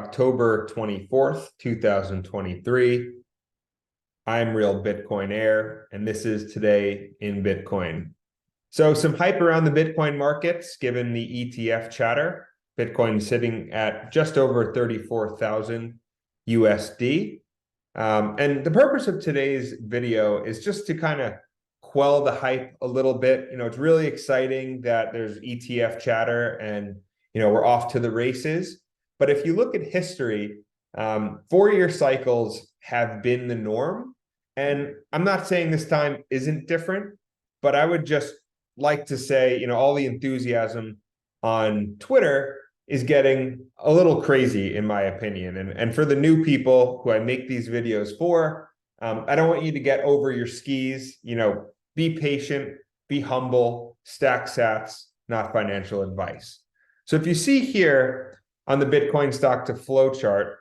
October 24th, 2023. I'm Real Bitcoin Air, and this is Today in Bitcoin. So some hype around the Bitcoin markets, given the ETF chatter. Bitcoin sitting at just over 34,000 USD. And the purpose of today's video is just to kind of quell the hype a little bit. It's really exciting that there's ETF chatter and, we're off to the races. But if you look at history, 4-year cycles have been the norm. And I'm not saying this time isn't different, but I would just like to say, all the enthusiasm on Twitter is getting a little crazy, in my opinion. And for the new people who I make these videos for, I don't want you to get over your skis. Be patient, be humble, stack sats, not financial advice. So if you see here on the Bitcoin stock to flow chart,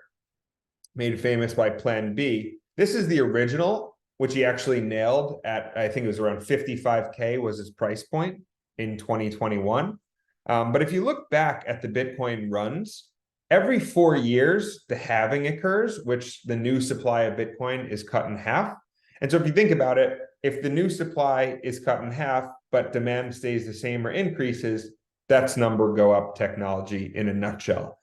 made famous by Plan B, this is the original, which he actually nailed at, I think it was around 55K was his price point in 2021. But if you look back at the Bitcoin runs, every 4 years, the halving occurs, which the new supply of Bitcoin is cut in half. And so if you think about it, if the new supply is cut in half, but demand stays the same or increases, that's number go up technology in a nutshell.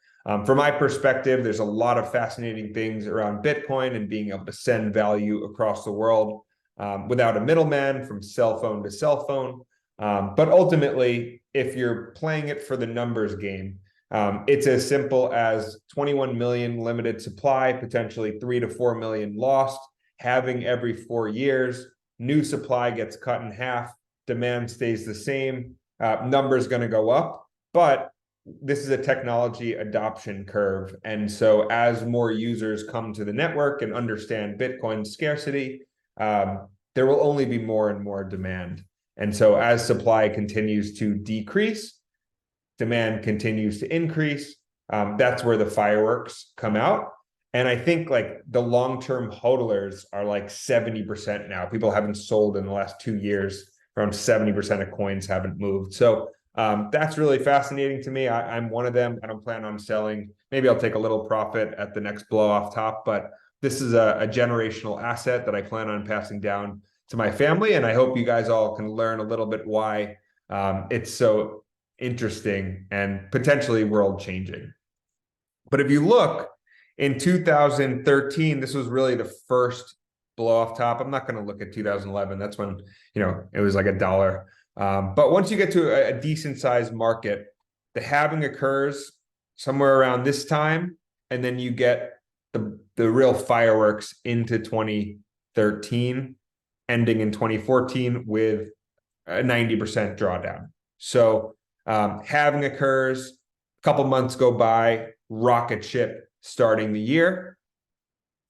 From my perspective, there's a lot of fascinating things around Bitcoin and being able to send value across the world without a middleman, from cell phone to cell phone. But ultimately, if you're playing it for the numbers game, it's as simple as 21 million limited supply, potentially 3 to 4 million lost, having every 4 years, new supply gets cut in half, demand stays the same, numbers going to go up. But this is a technology adoption curve. And so as more users come to the network and understand Bitcoin's scarcity, there will only be more and more demand. And so as supply continues to decrease, demand continues to increase. That's where the fireworks come out. And I think like the long-term hodlers are like 70% now. People haven't sold in the last 2 years. Around 70% of coins haven't moved. So that's really fascinating to me. I'm one of them. I don't plan on selling. Maybe I'll take a little profit at the next blow off top, but this is a generational asset that I plan on passing down to my family. And I hope you guys all can learn a little bit why it's so interesting and potentially world changing. But if you look in 2013, this was really the first blow off top. I'm not going to look at 2011. That's when, it was like $1. But once you get to a decent sized market, the halving occurs somewhere around this time. And then you get the real fireworks into 2013, ending in 2014 with a 90% drawdown. So halving occurs, a couple months go by, rocket ship starting the year.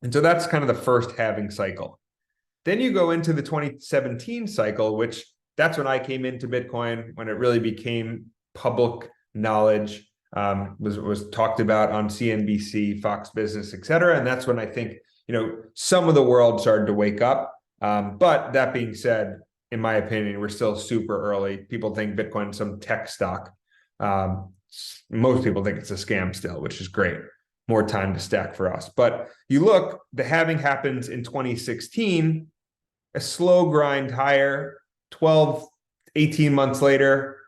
And so that's kind of the first halving cycle. Then you go into the 2017 cycle, which that's when I came into Bitcoin, when it really became public knowledge, was talked about on CNBC, Fox Business, et cetera. And that's when I think, some of the world started to wake up. But that being said, in my opinion, we're still super early. People think Bitcoin is some tech stock. Most people think it's a scam still, which is great. More time to stack for us. But you look, the halving happens in 2016, a slow grind higher, 12, 18 months later,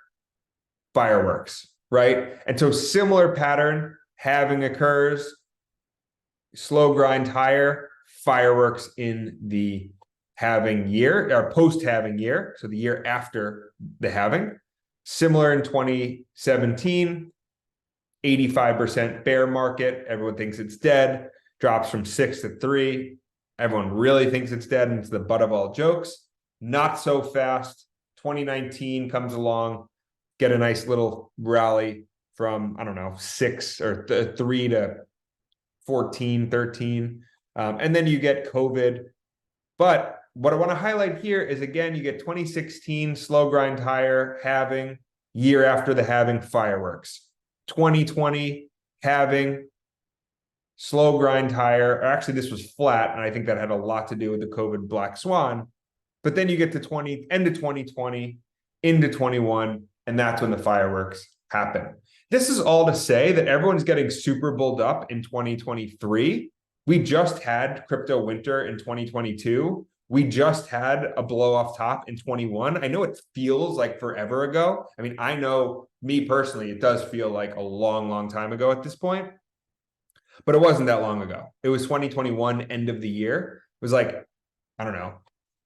fireworks, right? And so similar pattern, halving occurs, slow grind higher, fireworks in the halving year, or post-halving year, so the year after the halving. Similar in 2017, 85% bear market. Everyone thinks it's dead, drops from 6 to 3. Everyone really thinks it's dead, and it's the butt of all jokes. Not so fast. 2019 comes along, get a nice little rally from, 6 or 3 to 14, 13. And then you get COVID. But what I want to highlight here is, again, you get 2016, slow grind higher, halving, year after the halving, fireworks. 2020, halving, slow grind higher. Or actually, this was flat, and I think that had a lot to do with the COVID black swan. But then you get to end of 2020, into 21, and that's when the fireworks happen. This is all to say that everyone's getting super bulled up in 2023. We just had crypto winter in 2022. We just had a blow off top in 21. I know it feels like forever ago. I mean, I know me personally, it does feel like a long, long time ago at this point, but it wasn't that long ago. It was 2021, end of the year. It was like, I don't know,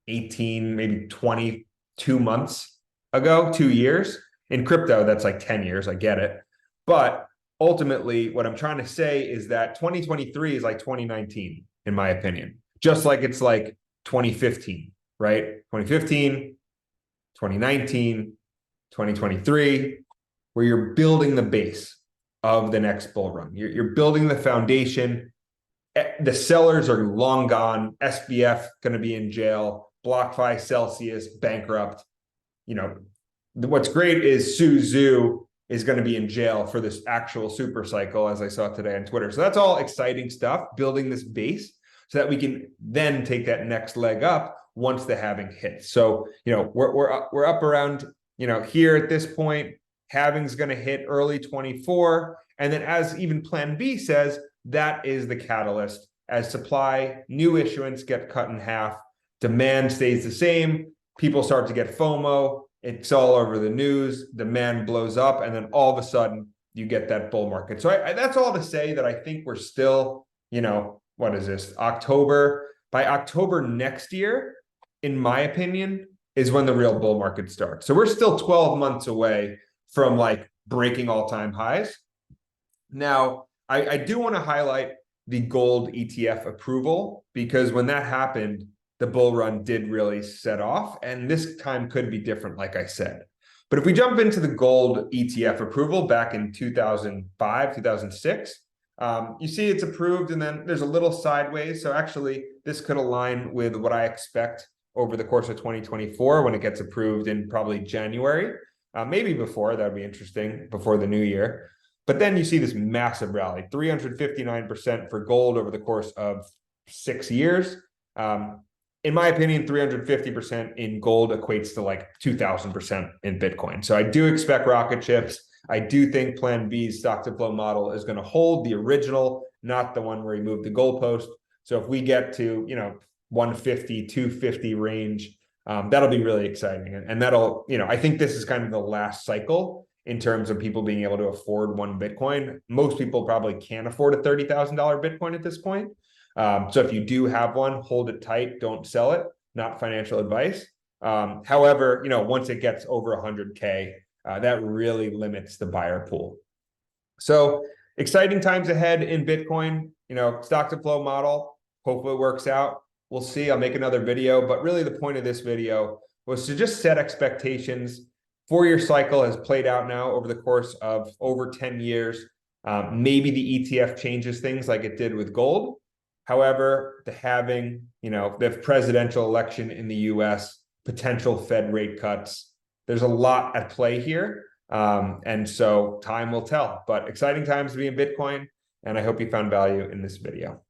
18, maybe 22 months ago, 2 years. In crypto, that's like 10 years. I get it. But ultimately, what I'm trying to say is that 2023 is like 2019, in my opinion, just like it's like 2015, right? 2015, 2019, 2023, where you're building the base of the next bull run. You're building the foundation. The sellers are long gone. SBF going to be in jail. BlockFi, Celsius, bankrupt. You know, what's great is Su Zhu is going to be in jail for this actual super cycle, as I saw today on Twitter. So that's all exciting stuff, building this base so that we can then take that next leg up once the halving hits. So, you know, we're up around, you know, here at this point, halving's going to hit early 24. And then as even Plan B says, that is the catalyst. As supply, new issuance get cut in half, demand stays the same, people start to get FOMO, it's all over the news, demand blows up, and then all of a sudden you get that bull market. So that's all to say that I think we're still, you know, what is this, October? By October next year, in my opinion, is when the real bull market starts. So we're still 12 months away from like breaking all-time highs. Now, I do want to highlight the gold ETF approval, because when that happened, the bull run did really set off, and this time could be different, like I said. But if we jump into the gold ETF approval back in 2005, 2006, you see it's approved, and then there's a little sideways. So actually, this could align with what I expect over the course of 2024 when it gets approved in probably January, maybe before. That would be interesting, before the new year. But then you see this massive rally, 359% for gold over the course of 6 years. In my opinion, 350% in gold equates to like 2,000% in Bitcoin. So I do expect rocket ships. I do think Plan B's stock to flow model is going to hold the original, not the one where he moved the goalpost. So if we get to, you know, 150, 250 range, that'll be really exciting. And that'll, you know, I think this is kind of the last cycle in terms of people being able to afford one Bitcoin. Most people probably can't afford a $30,000 Bitcoin at this point. So if you do have one, hold it tight, don't sell it, not financial advice. However, you know, once it gets over 100K, that really limits the buyer pool. So exciting times ahead in Bitcoin, you know, stock to flow model, hopefully it works out. We'll see, I'll make another video, but really the point of this video was to just set expectations. 4-year cycle has played out now over the course of over 10 years. Maybe the ETF changes things like it did with gold. However, the halving, you know, the presidential election in the US, potential Fed rate cuts, there's a lot at play here. And so time will tell, but exciting times to be in Bitcoin. And I hope you found value in this video.